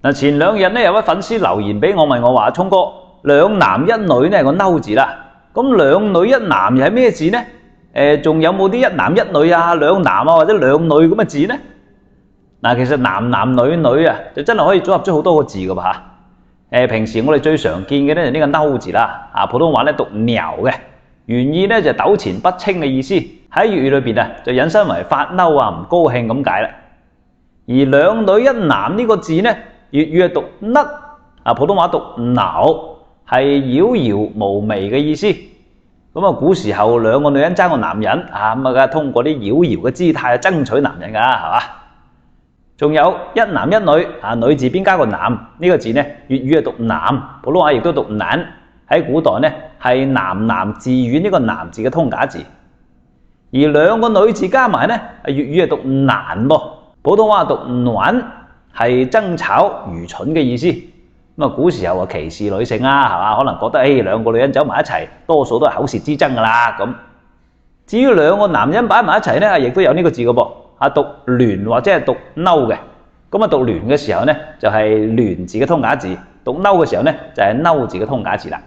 嗱，前兩日咧有位粉絲留言俾我問我話：聰哥，兩男一女咧係個嬲字啦，咁兩女一男又係咩字呢？仲有冇啲一男一女啊、兩男啊或者兩女咁嘅字呢？嗱，其實男男女女啊，就真係可以組合咗好多個字噶噃。平時我哋最常見嘅咧就呢個嬲字啦，普通話咧讀鳥嘅，原意咧就糾纏不清嘅意思，喺粵語裏邊啊就引申為發嬲啊、唔高興咁解啦。而兩女一男呢個字呢，粵語係讀甩，普通話讀撓，係妖嬈無媚嘅意思。咁啊，古時候兩個女人爭個男人咁啊，通過啲妖嬈嘅姿態去爭取男人噶，係嘛？仲有一男一女女字邊加個男呢個字呢，粵語係讀男，普通話亦都讀男。喺古代呢係喃喃自語呢個男字嘅通假字。而兩個女字加埋呢，粵語係讀難噃，普通話讀暖，係爭吵愚蠢嘅意思。咁古時候歧視女性啦，係嘛？可能覺得兩個女人走埋一齊，多數都係口舌之爭噶啦咁。至於兩個男人擺埋一齊呢，亦都有呢個字嘅噃，讀聯或者係讀嬲嘅。咁讀聯嘅時候呢，就係聯字嘅通假字；讀嬲嘅時候呢，就係嬲字嘅通假字啦。